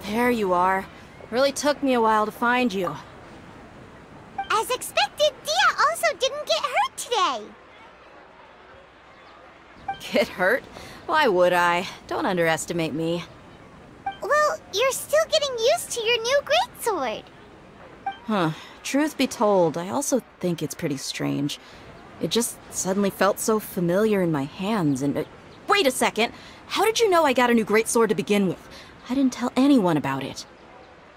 There you are. Really took me a while to find you. As expected, Dia also didn't get hurt today. Get hurt? Why would I? Don't underestimate me. Well, you're still getting used to your new greatsword. Huh. Truth be told, I also think it's pretty strange. It just suddenly felt so familiar in my hands and... wait a second! How did you know I got a new greatsword to begin with? I didn't tell anyone about it.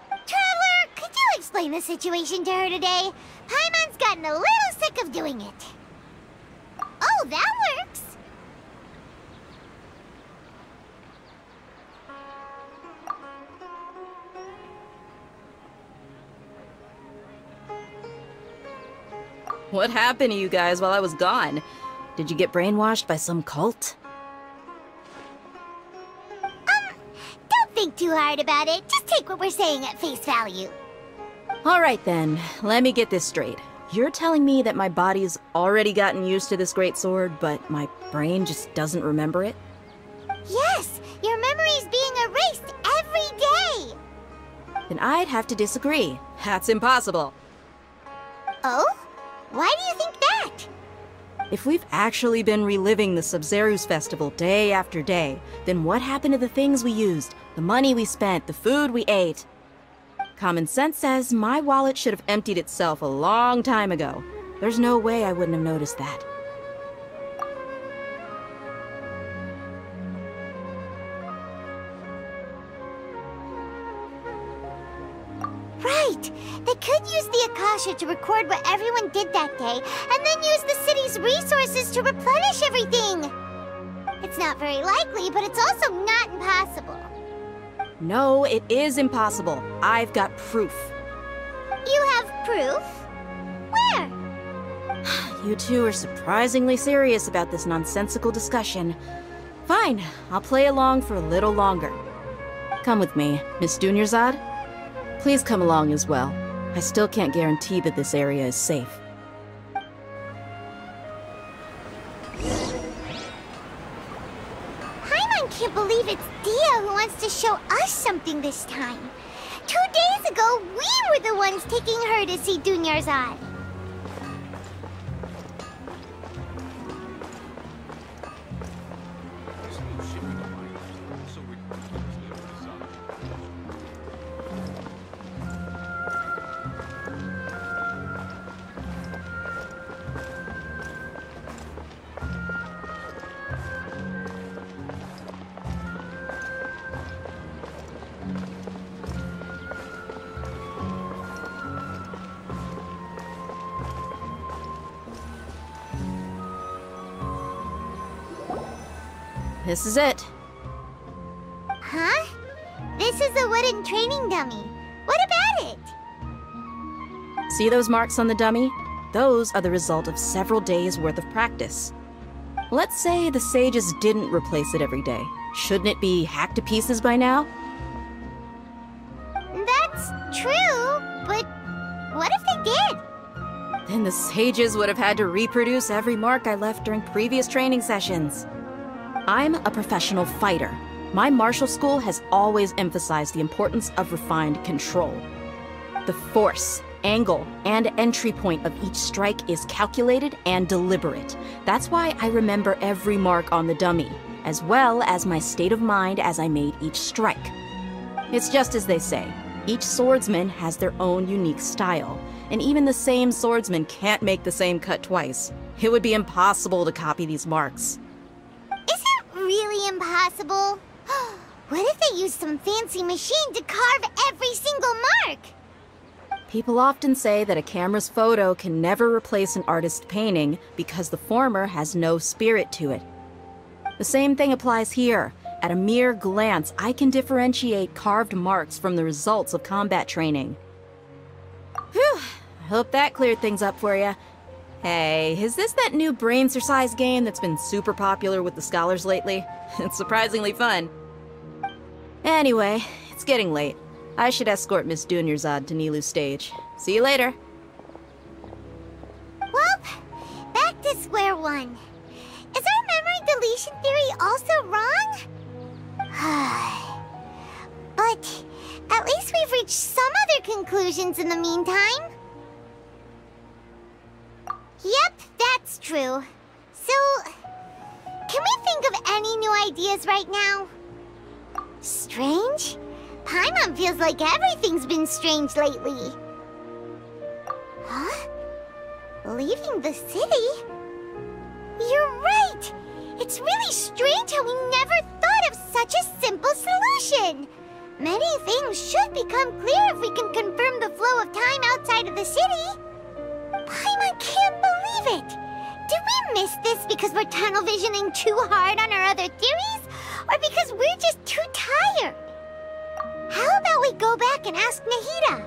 Traveler, could you explain the situation to her today? Paimon's gotten a little sick of doing it. Oh, that works! What happened to you guys while I was gone? Did you get brainwashed by some cult? Don't think too hard about it. Just take what we're saying at face value. Alright then, let me get this straight. You're telling me that my body's already gotten used to this great sword, but my brain just doesn't remember it? Yes, your memory's being erased every day! Then I'd have to disagree. That's impossible. Oh? Why do you think that? If we've actually been reliving the Sub-Zeru's festival day after day, then what happened to the things we used, the money we spent, the food we ate? Common sense says my wallet should have emptied itself a long time ago. There's no way I wouldn't have noticed that. Right! They could use the Akasha to record what everyone did that day, and then use the city's resources to replenish everything! It's not very likely, but it's also not impossible. No, it is impossible. I've got proof. You have proof? Where? You two are surprisingly serious about this nonsensical discussion. Fine, I'll play along for a little longer. Come with me, Miss Dunyarzad. Please come along as well. I still can't guarantee that this area is safe. Paimon can't believe it's Dia who wants to show us something this time. 2 days ago, we were the ones taking her to see Dunyarzad. This is it. Huh? This is a wooden training dummy. What about it? See those marks on the dummy? Those are the result of several days' worth of practice. Let's say the sages didn't replace it every day. Shouldn't it be hacked to pieces by now? That's true, but what if they did? Then the sages would have had to reproduce every mark I left during previous training sessions. I'm a professional fighter. My martial school has always emphasized the importance of refined control. The force, angle, and entry point of each strike is calculated and deliberate. That's why I remember every mark on the dummy, as well as my state of mind as I made each strike. It's just as they say, each swordsman has their own unique style, and even the same swordsman can't make the same cut twice. It would be impossible to copy these marks. Really impossible? What if they used some fancy machine to carve every single mark? People often say that a camera's photo can never replace an artist's painting because the former has no spirit to it. The same thing applies here. At a mere glance, I can differentiate carved marks from the results of combat training. Whew, I hope that cleared things up for you. Hey, is this that new brain exercise game that's been super popular with the scholars lately? It's surprisingly fun. Anyway, it's getting late. I should escort Miss Dunyarzad to Nilu's stage. See you later. Well, back to square one. Is our memory deletion theory also wrong? But At least we've reached some other conclusions in the meantime. Yep, that's true. So, can we think of any new ideas right now? Strange? Paimon feels like everything's been strange lately. Huh? Leaving the city? You're right! It's really strange how we never thought of such a simple solution! Many things should become clear if we can confirm the flow of time outside of the city. Paimon can't believe it! Did we miss this because we're tunnel visioning too hard on our other theories? Or because we're just too tired? How about we go back and ask Nahida?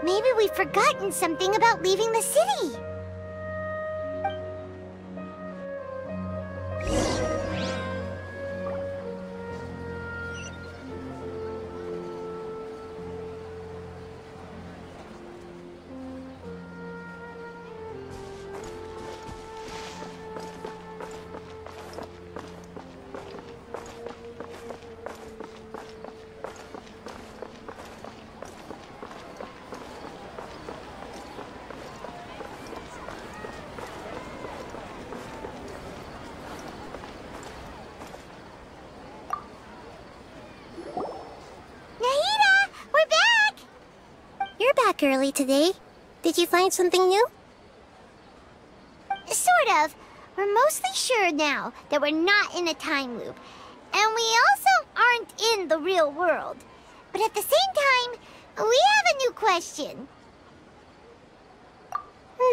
Maybe we've forgotten something about leaving the city. Early today. Did you find something new? Sort of. We're mostly sure now that we're not in a time loop. And we also aren't in the real world. But at the same time, we have a new question.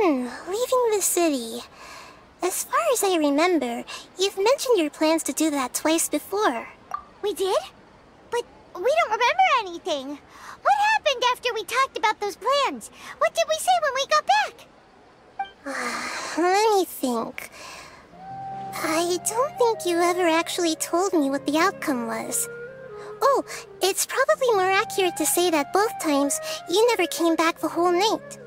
Leaving the city. As far as I remember, you've mentioned your plans to do that twice before. We did? But we don't remember anything. What happened after we talked about those plans? What did we say when we got back? Let me think. I don't think you ever actually told me what the outcome was. Oh, it's probably more accurate to say that both times you never came back the whole night.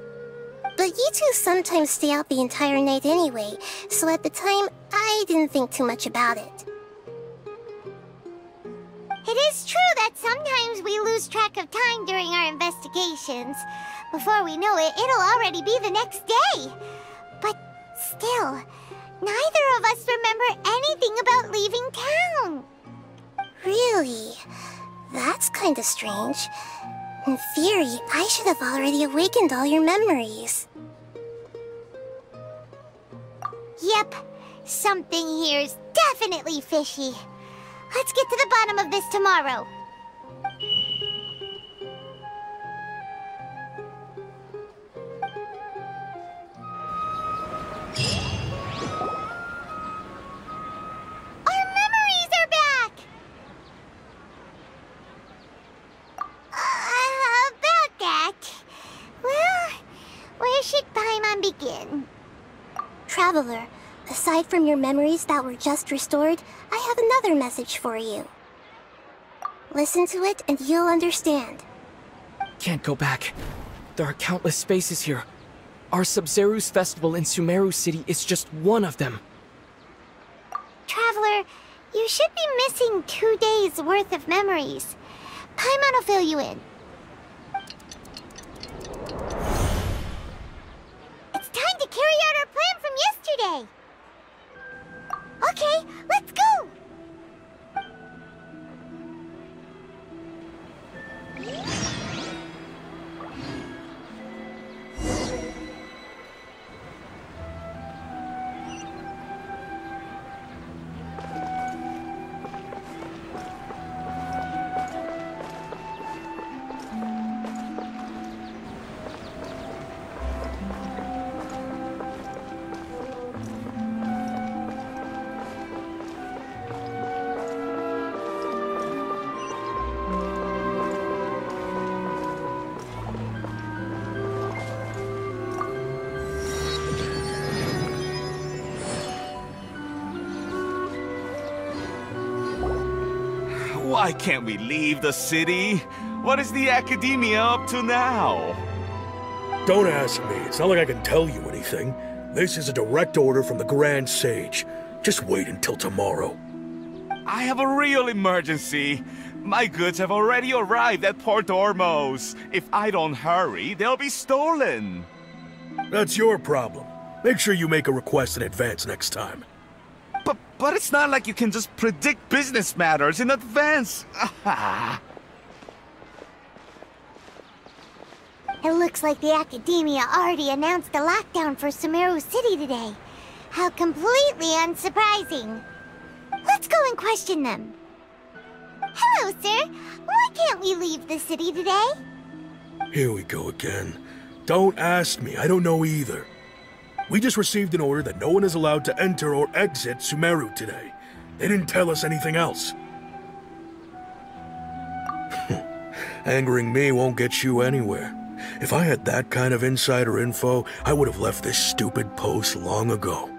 But you two sometimes stay out the entire night anyway, so at the time, I didn't think too much about it. It is true that sometimes we lose track of time during our investigations. Before we know it, it'll already be the next day. But still, neither of us remember anything about leaving town. Really? That's kinda strange. In theory, I should have already awakened all your memories. Yep, something here's definitely fishy. Let's get to the bottom of this tomorrow. Our memories are back! About that... Well, where should Paimon begin? Traveler, aside from your memories that were just restored, I have another message for you. Listen to it and you'll understand. Can't go back. There are countless spaces here. Our Sub-Zeru's festival in Sumeru City is just one of them. Traveler, you should be missing 2 days worth of memories. Paimon will fill you in. It's time to carry out our plan from yesterday. Okay, let's go! Why can't we leave the city? What is the Academia up to now? Don't ask me. It's not like I can tell you anything. This is a direct order from the Grand Sage. Just wait until tomorrow. I have a real emergency. My goods have already arrived at Port Ormos. If I don't hurry, they'll be stolen. That's your problem. Make sure you make a request in advance next time. But it's not like you can just predict business matters in advance. It looks like the Academia already announced a lockdown for Sumeru City today. How completely unsurprising. Let's go and question them. Hello, sir. Why can't we leave the city today? Here we go again. Don't ask me, I don't know either. We just received an order that no one is allowed to enter or exit Sumeru today. They didn't tell us anything else. Angering me won't get you anywhere. If I had that kind of insider info, I would have left this stupid post long ago.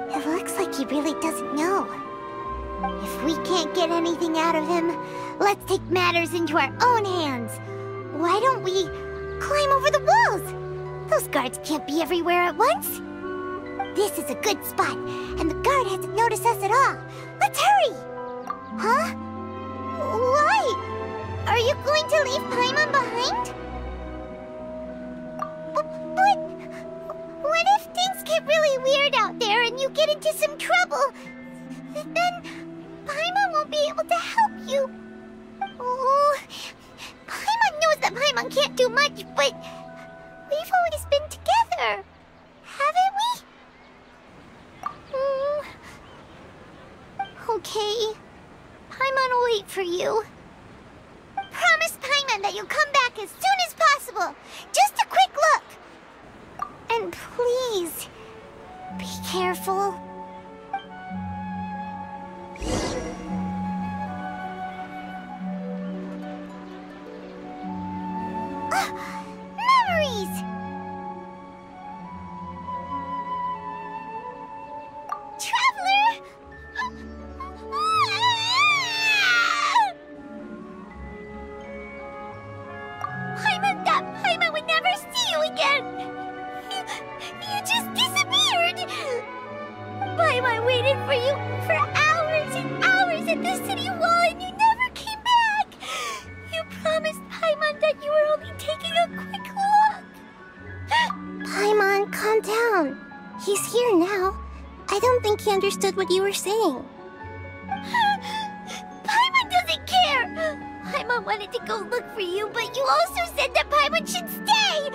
It looks like he really doesn't know. If we can't get anything out of him, let's take matters into our own hands. Why don't we climb over the walls? Those guards can't be everywhere at once. This is a good spot, and the guard hasn't noticed us at all. Let's hurry! Huh? Why? Are you going to leave Paimon behind? But what if things get really weird out there and you get into some trouble? Then Paimon won't be able to help you. Oh, Paimon knows that Paimon can't do much, but we've always been together, haven't we? Okay. Paimon will wait for you. Promise Paimon that you'll come back as soon as possible. Just a quick look. And please, be careful. Memories! Traveler! Paimon would never see you again! You just disappeared! Paimon waited for you for hours and hours at the city wall and you never came back! You promised Paimon that you were only taking a quick look! Paimon, calm down. He's here now. I don't think he understood what you were saying. Paimon doesn't care! Paimon wanted to go look for you, but you also said that Paimon should stay!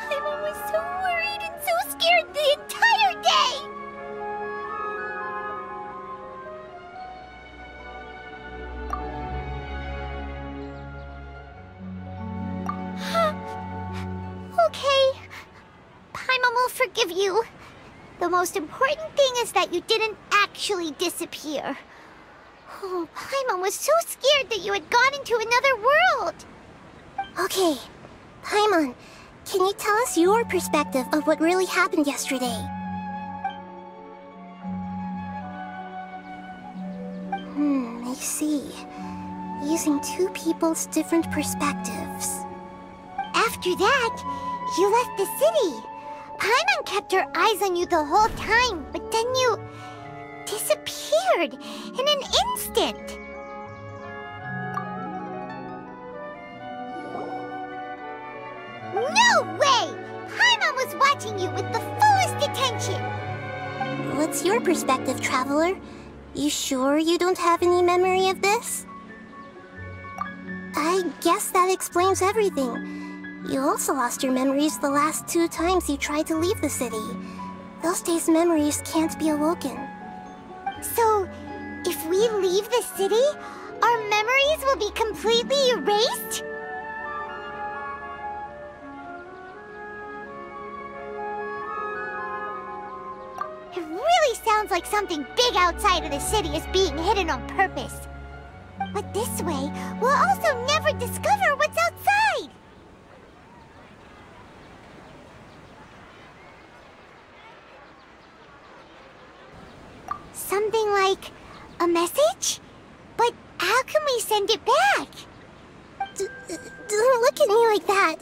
Paimon was so worried and so scared the entire day! Okay. Paimon will forgive you. The most important thing is that you didn't actually disappear. Oh, Paimon was so scared that you had gone into another world. Okay, Paimon, can you tell us your perspective of what really happened yesterday? I see. Using two people's different perspectives. After that, you left the city. Paimon kept her eyes on you the whole time, but then you disappeared in an instant. No way! Paimon was watching you with the fullest attention. What's your perspective, Traveler? You sure you don't have any memory of this? I guess that explains everything. You also lost your memories the last 2 times you tried to leave the city. Those days' memories can't be awoken. So, if we leave the city, our memories will be completely erased? It really sounds like something big outside of the city is being hidden on purpose. But this way, we'll also never discover what's outside! Something like a message? But how can we send it back? Don't look at me like that.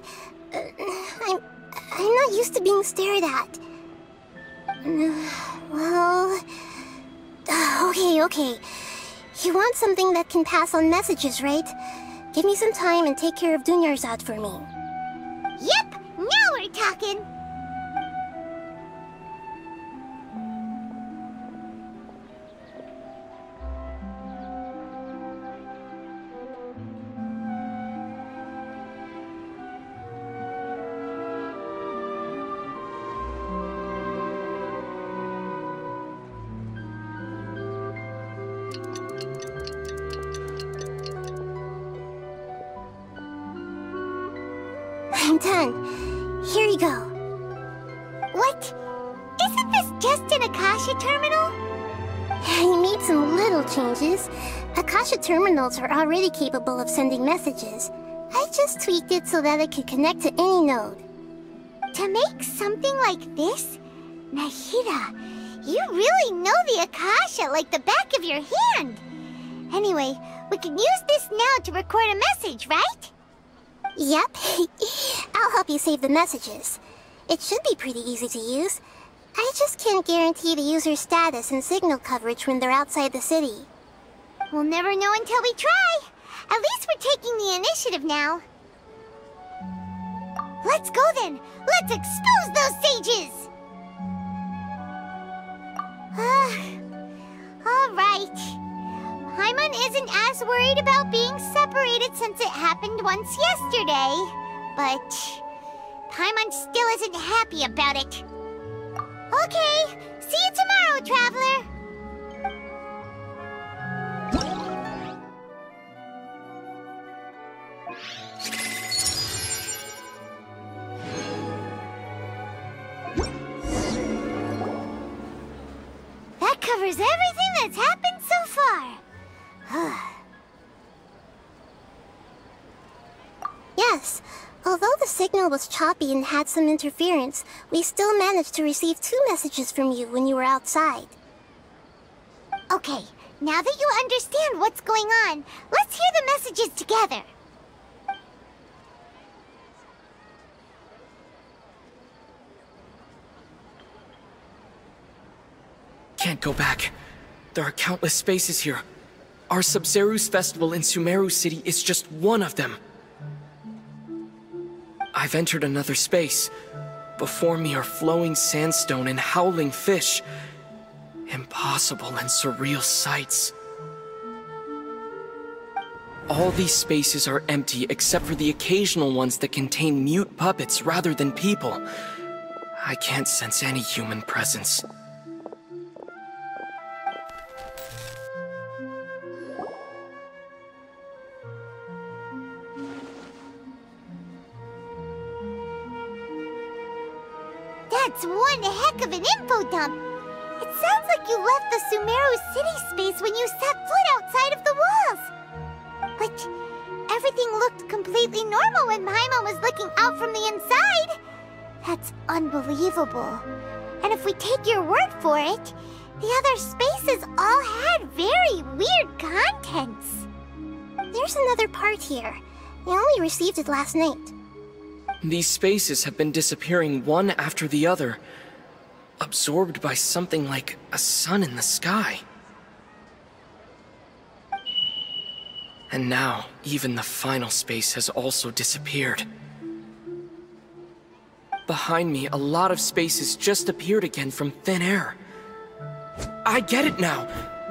I'm not used to being stared at. Well, Okay. You want something that can pass on messages, right? Give me some time and take care of Dunyarzad for me. Yep, now we're talking. I'm done. Here you go. What? Isn't this just an Akasha terminal? I made some little changes. Akasha terminals are already capable of sending messages. I just tweaked it so that it could connect to any node. To make something like this? Nahida, you really know the Akasha like the back of your hand. Anyway, we can use this now to record a message, right? Yep. I'll help you save the messages. It should be pretty easy to use. I just can't guarantee the user's status and signal coverage when they're outside the city. We'll never know until we try. At least we're taking the initiative now. Let's go then. Let's expose those sages. All right. Paimon isn't as worried about being separated since it happened once yesterday. But Paimon still isn't happy about it. Okay, see you tomorrow, Traveler. That covers everything that's happened so far. Yes. Although the signal was choppy and had some interference, we still managed to receive 2 messages from you when you were outside. Okay, now that you understand what's going on, let's hear the messages together. Can't go back. There are countless spaces here. Our Sabzeruz festival in Sumeru City is just one of them. I've entered another space. Before me are flowing sandstone and howling fish. Impossible and surreal sights. All these spaces are empty except for the occasional ones that contain mute puppets rather than people. I can't sense any human presence. That's one heck of an info dump. It sounds like you left the Sumeru city space when you set foot outside of the walls. But everything looked completely normal when Paimon was looking out from the inside. That's unbelievable. And if we take your word for it, the other spaces all had very weird contents. There's another part here. We only received it last night. These spaces have been disappearing one after the other, absorbed by something like a sun in the sky. And now, even the final space has also disappeared. Behind me, a lot of spaces just appeared again from thin air. I get it now!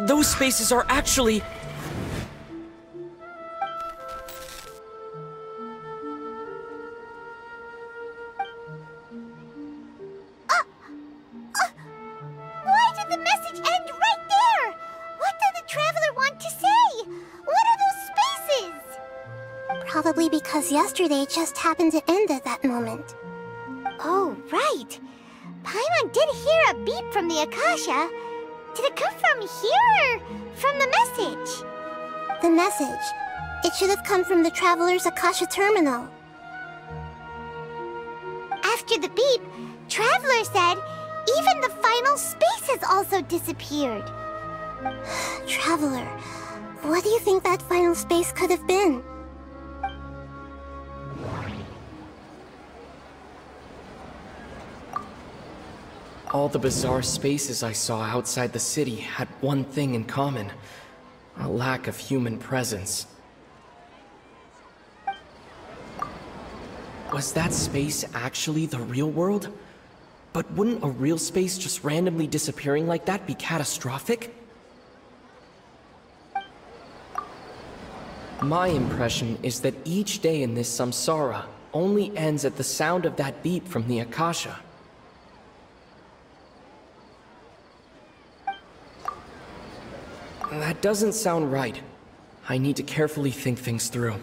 Those spaces are actually... Why did the message end right there? What did the Traveler want to say? What are those spaces? Probably because yesterday just happened to end at that moment. Oh, right. Paimon did hear a beep from the Akasha. Did it come from here or from the message? The message. It should have come from the Traveler's Akasha terminal. After the beep, Traveler said even the final spaces also disappeared. Traveler, what do you think that final space could have been? All the bizarre spaces I saw outside the city had one thing in common: a lack of human presence. Was that space actually the real world? But wouldn't a real space just randomly disappearing like that be catastrophic? My impression is that each day in this samsara only ends at the sound of that beep from the Akasha. That doesn't sound right. I need to carefully think things through.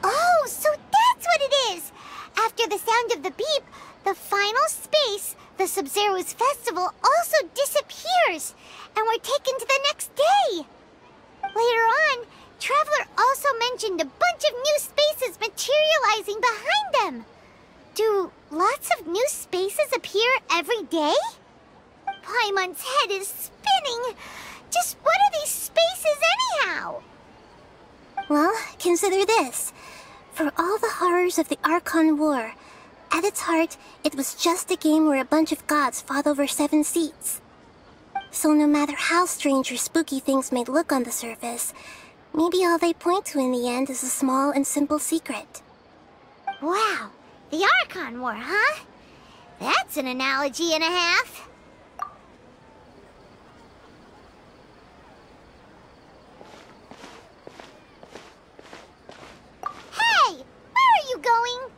Oh, so that's what it is! After the sound of the beep, the final space, the Sub-Zero's festival, also disappears, and we're taken to the next day. Later on, Traveler also mentioned a bunch of new spaces materializing behind them. Do lots of new spaces appear every day? Paimon's head is spinning. Just what are these spaces anyhow? Well, consider this. For all the horrors of the Archon War, at its heart, it was just a game where a bunch of gods fought over 7 seats. So no matter how strange or spooky things may look on the surface, maybe all they point to in the end is a small and simple secret. Wow, the Archon War, huh? That's an analogy and a half. Hey, where are you going?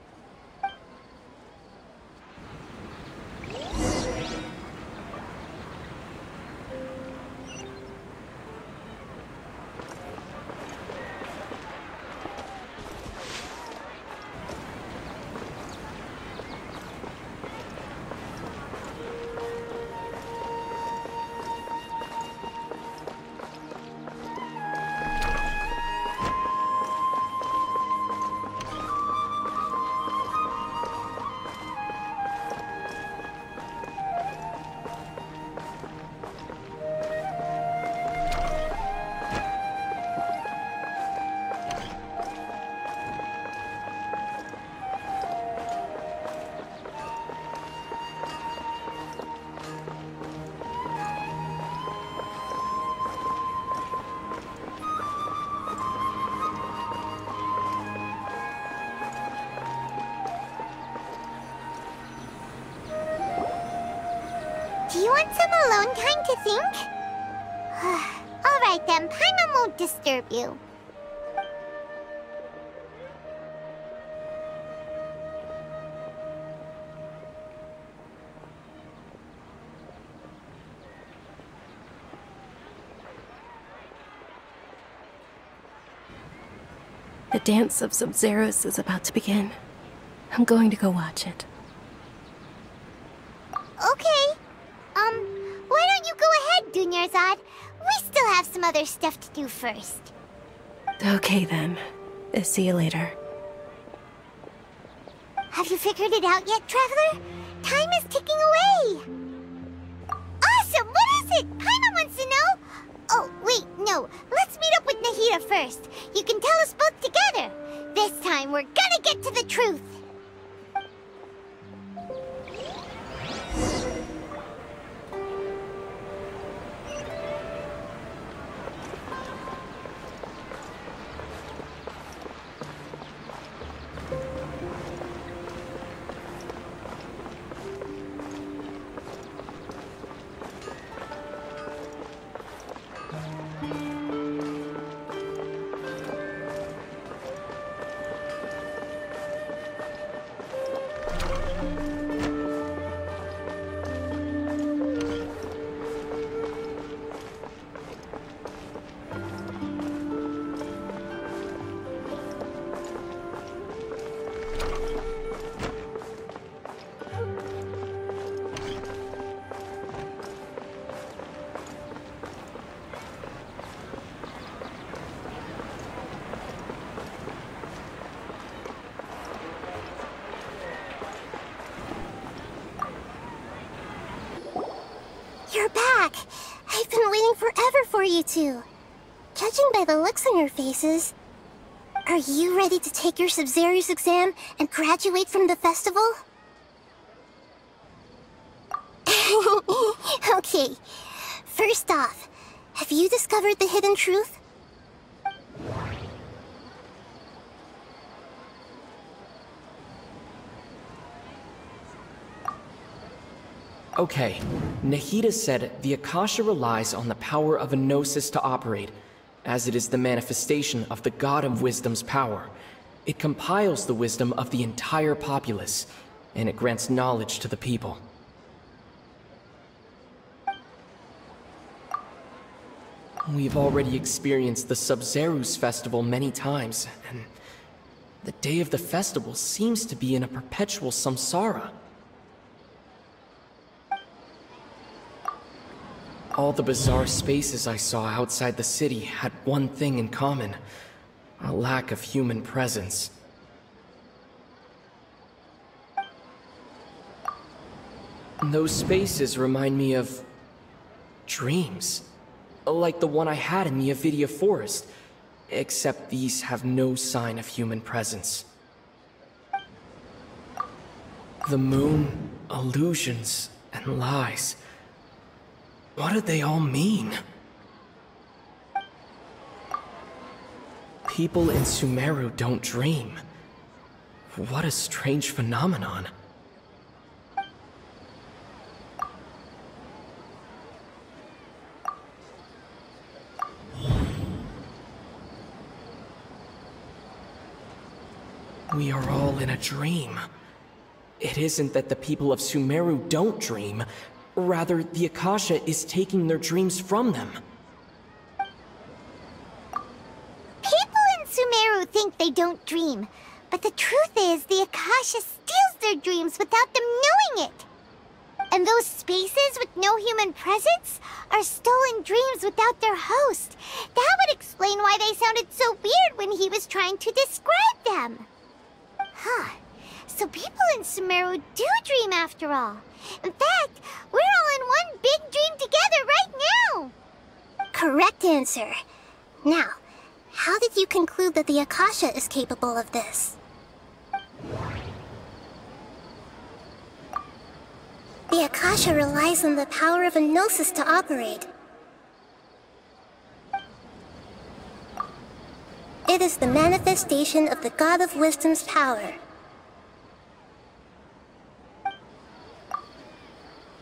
Do you want some alone time to think? Alright then, Paimon won't disturb you. The dance of Sub-Zeros is about to begin. I'm going to go watch it. Okay. Why don't you go ahead, Dunyarzad? We still have some other stuff to do first. Okay then. See you later. Have you figured it out yet, Traveler? Time is ticking away. Awesome! What is it? Paimon wants to know. Oh, wait, no. Let's meet up with Nahida first. You can tell us both together. This time, we're gonna get to the truth. You're back! I've been waiting forever for you two. Judging by the looks on your faces, Are you ready to take your Sub-Zero's exam and graduate from the festival? Okay, first off, have you discovered the hidden truth? Okay, Nahida said the Akasha relies on the power of a gnosis to operate, as it is the manifestation of the God of Wisdom's power. It compiles the wisdom of the entire populace, and it grants knowledge to the people. We've already experienced the Sub-Zero's festival many times, and the day of the festival seems to be in a perpetual samsara. All the bizarre spaces I saw outside the city had one thing in common: a lack of human presence. Those spaces remind me of dreams, like the one I had in the Avidia Forest, except these have no sign of human presence. The moon, illusions, and lies. What do they all mean? People in Sumeru don't dream. What a strange phenomenon. We are all in a dream. It isn't that the people of Sumeru don't dream. Rather, the Akasha is taking their dreams from them. People in Sumeru think they don't dream, but the truth is the Akasha steals their dreams without them knowing it. And those spaces with no human presence are stolen dreams without their host. That would explain why they sounded so weird when he was trying to describe them. Huh. So people in Sumeru do dream after all. In fact, we're all in one big dream together right now! Correct answer. Now, how did you conclude that the Akasha is capable of this? The Akasha relies on the power of a gnosis to operate. It is the manifestation of the God of Wisdom's power.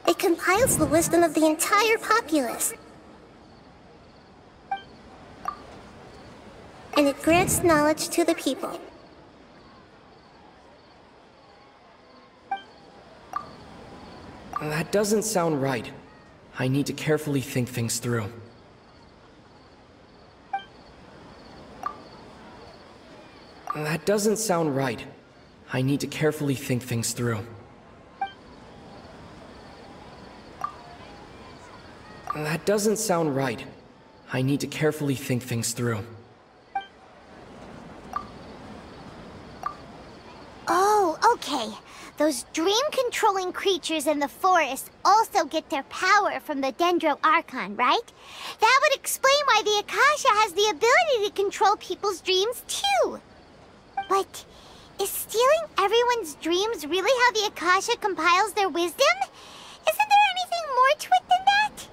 It compiles the wisdom of the entire populace. And it grants knowledge to the people. That doesn't sound right. I need to carefully think things through. That doesn't sound right. I need to carefully think things through. That doesn't sound right. I need to carefully think things through. Oh, okay. Those dream-controlling creatures in the forest also get their power from the Dendro Archon, right? That would explain why the Akasha has the ability to control people's dreams, too. But is stealing everyone's dreams really how the Akasha compiles their wisdom? Isn't there anything more to it than that?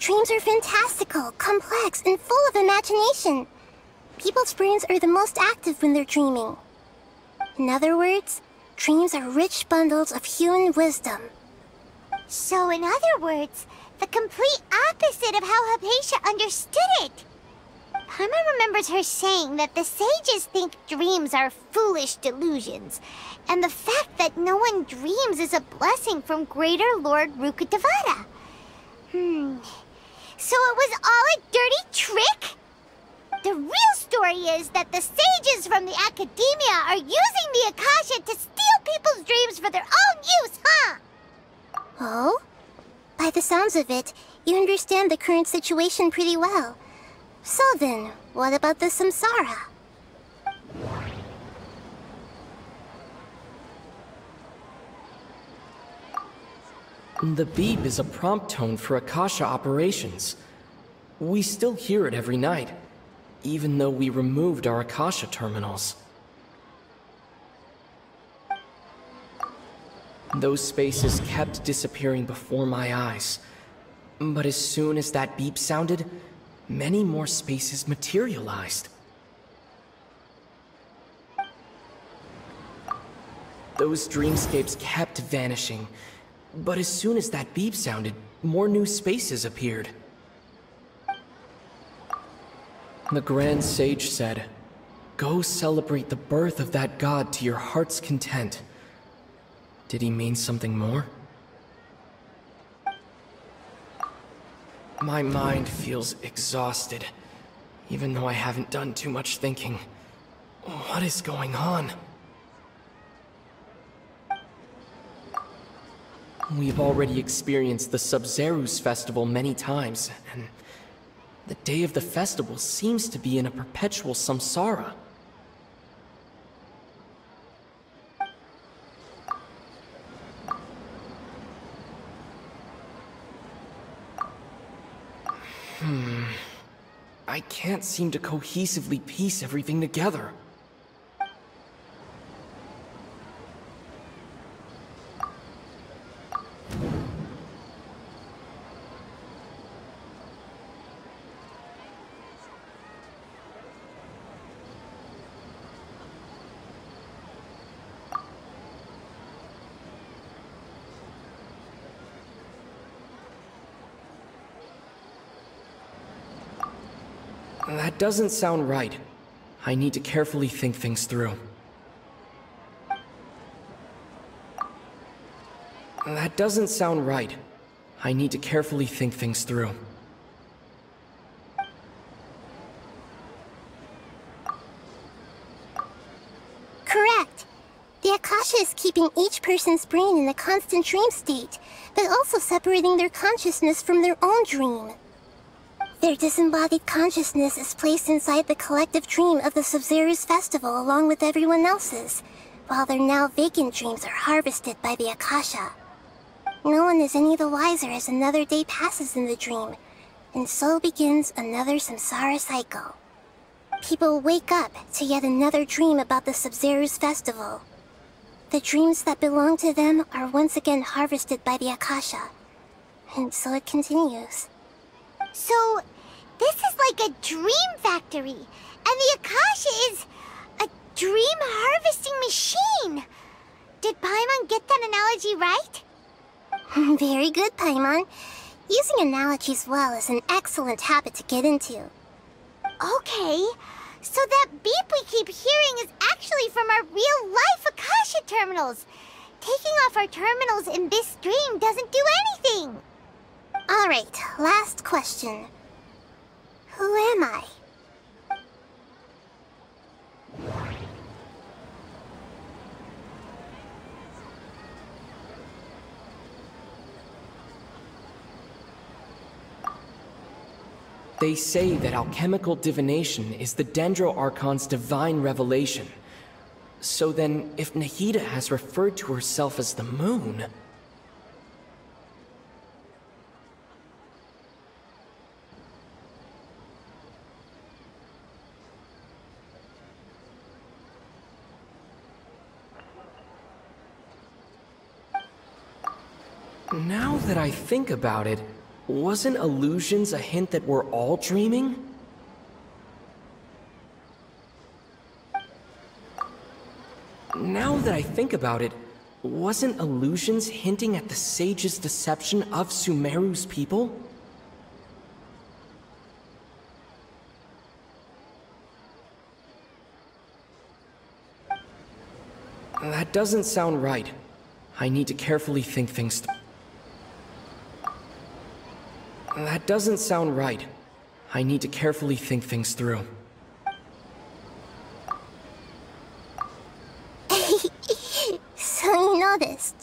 Dreams are fantastical, complex, and full of imagination. People's brains are the most active when they're dreaming. In other words, dreams are rich bundles of human wisdom. So in other words, the complete opposite of how Hypatia understood it. Paimon remembers her saying that the sages think dreams are foolish delusions, and the fact that no one dreams is a blessing from Greater Lord Rukkhadevata. So it was all a dirty trick? The real story is that the sages from the Academia are using the Akasha to steal people's dreams for their own use, huh? Oh? By the sounds of it, you understand the current situation pretty well. So then, what about the samsara? The beep is a prompt tone for Akasha operations. We still hear it every night. even though we removed our Akasha terminals. Those spaces kept disappearing before my eyes. But as soon as that beep sounded, many more spaces materialized. Those dreamscapes kept vanishing, but as soon as that beep sounded, more new spaces appeared. The Grand Sage said, "Go celebrate the birth of that god to your heart's content." Did he mean something more? My mind feels exhausted, even though I haven't done too much thinking. What is going on? We've already experienced the Sub-Zeru's festival many times, and the day of the festival seems to be in a perpetual samsara. I can't seem to cohesively piece everything together. That doesn't sound right. I need to carefully think things through. That doesn't sound right. I need to carefully think things through. Correct. The Akasha is keeping each person's brain in a constant dream state, but also separating their consciousness from their own dream. Their disembodied consciousness is placed inside the collective dream of the Sub-Zeru's festival along with everyone else's, while their now vacant dreams are harvested by the Akasha. No one is any the wiser as another day passes in the dream, and so begins another samsara cycle. People wake up to yet another dream about the Sub-Zeru's festival. The dreams that belong to them are once again harvested by the Akasha, and so it continues. So, this is like a dream factory, and the Akasha is a dream harvesting machine. Did Paimon get that analogy right? Very good, Paimon. Using analogies well is an excellent habit to get into. Okay, so that beep we keep hearing is actually from our real-life Akasha terminals. Taking off our terminals in this dream doesn't do anything. Alright, last question. Who am I? They say that alchemical divination is the Dendro Archon's divine revelation. So then, if Nahida has referred to herself as the moon... Now that I think about it, wasn't illusions a hint that we're all dreaming? Now that I think about it, wasn't illusions hinting at the sage's deception of Sumeru's people? That doesn't sound right. I need to carefully think things through. That doesn't sound right. I need to carefully think things through. So you noticed.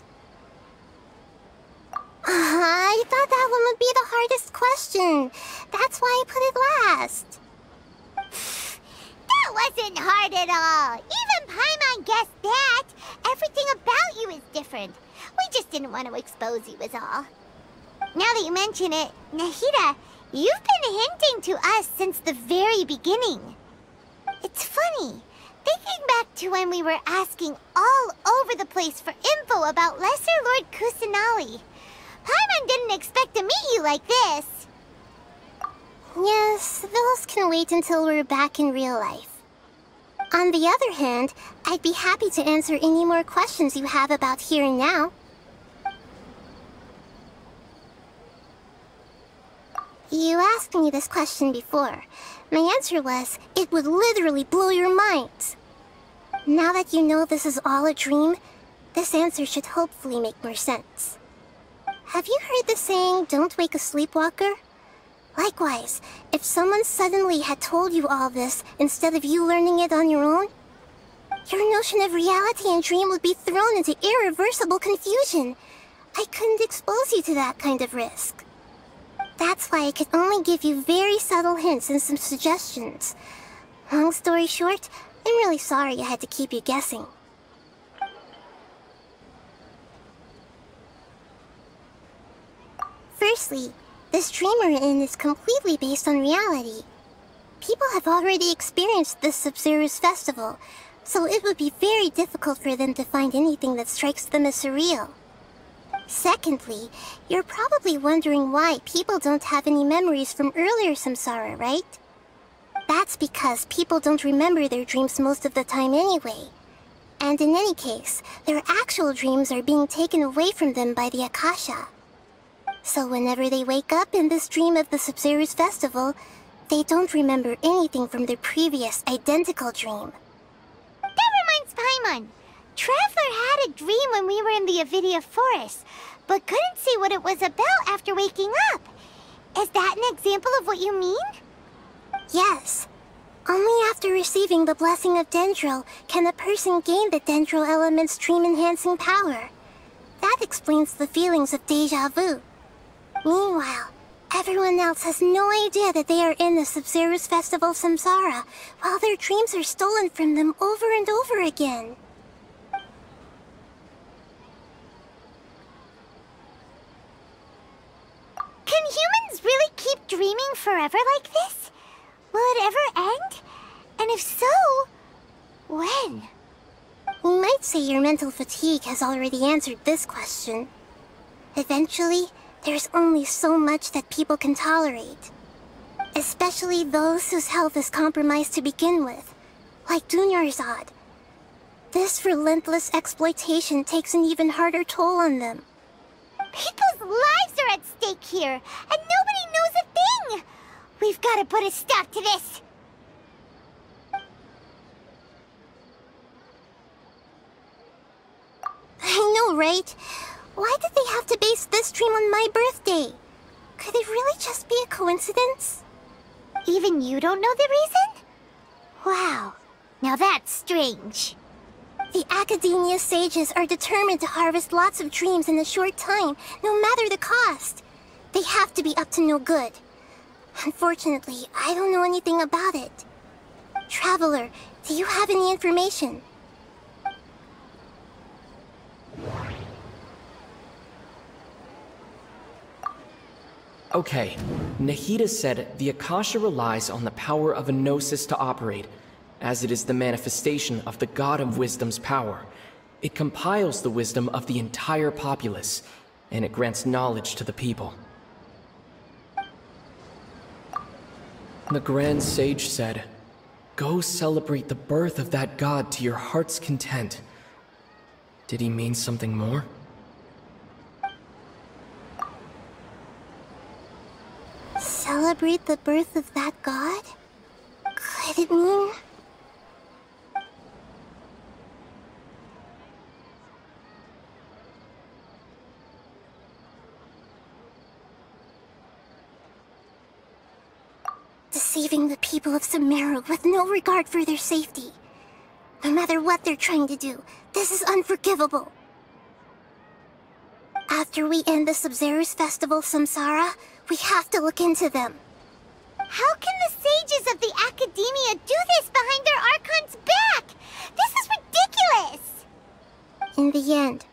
I thought that one would be the hardest question. That's why I put it last. That wasn't hard at all. Even Paimon guessed that. Everything about you is different. We just didn't want to expose you is all. Now that you mention it, Nahida, You've been hinting to us since the very beginning. It's funny, thinking back to when we were asking all over the place for info about Lesser Lord Kusanali. Paimon didn't expect to meet you like this. Yes, those can wait until we're back in real life. On the other hand, I'd be happy to answer any more questions you have about here and now. You asked me this question before. My answer was, it would literally blow your mind. Now that you know this is all a dream, this answer should hopefully make more sense. Have you heard the saying, don't wake a sleepwalker? Likewise, if someone suddenly had told you all this instead of you learning it on your own, your notion of reality and dream would be thrown into irreversible confusion. I couldn't expose you to that kind of risk. That's why I could only give you very subtle hints and some suggestions. Long story short, I'm really sorry I had to keep you guessing. Firstly, this dream we're in is completely based on reality. People have already experienced this Sub-Zero's festival, so it would be very difficult for them to find anything that strikes them as surreal. Secondly, you're probably wondering why people don't have any memories from earlier samsara, right? That's because people don't remember their dreams most of the time anyway. And in any case, their actual dreams are being taken away from them by the Akasha. So whenever they wake up in this dream of the Sub-Zero's festival, they don't remember anything from their previous identical dream. That reminds Paimon. Travelle had a dream when we were in the Avidia forest, but couldn't see what it was about after waking up. Is that an example of what you mean? Yes. Only after receiving the blessing of Dendro can a person gain the Dendro element's dream-enhancing power. That explains the feelings of déjà vu. Meanwhile, everyone else has no idea that they are in the Sub-Zero's festival samsara, while their dreams are stolen from them over and over again. Can humans really keep dreaming forever like this? Will it ever end? And if so, when? We might say your mental fatigue has already answered this question. Eventually, there's only so much that people can tolerate. Especially those whose health is compromised to begin with, like Dunyarzad. This relentless exploitation takes an even harder toll on them. People's lives are at stake here, and nobody knows a thing! We've got to put a stop to this! I know, right? Why did they have to base this dream on my birthday? Could it really just be a coincidence? Even you don't know the reason? Wow, now that's strange. The Academia sages are determined to harvest lots of dreams in a short time, no matter the cost. They have to be up to no good. Unfortunately, I don't know anything about it. Traveler, do you have any information? Okay, Nahida said the Akasha relies on the power of a gnosis to operate, as it is the manifestation of the God of Wisdom's power. It compiles the wisdom of the entire populace, and it grants knowledge to the people. The Grand Sage said, "Go celebrate the birth of that God to your heart's content." Did he mean something more? Celebrate the birth of that God? Could it mean... deceiving the people of Sumeru with no regard for their safety? No matter what they're trying to do, this is unforgivable. After we end the Sub-Zero's festival samsara, we have to look into them. How can the sages of the Academia do this behind their Archon's back? This is ridiculous! In the end,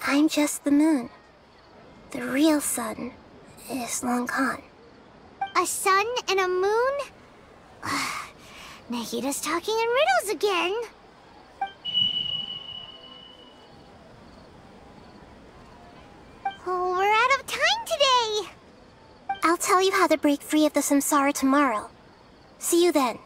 I'm just the moon. The real sun is long gone. A sun and a moon? Nahida's talking in riddles again. Oh, we're out of time today. I'll tell you how to break free of the samsara tomorrow. See you then.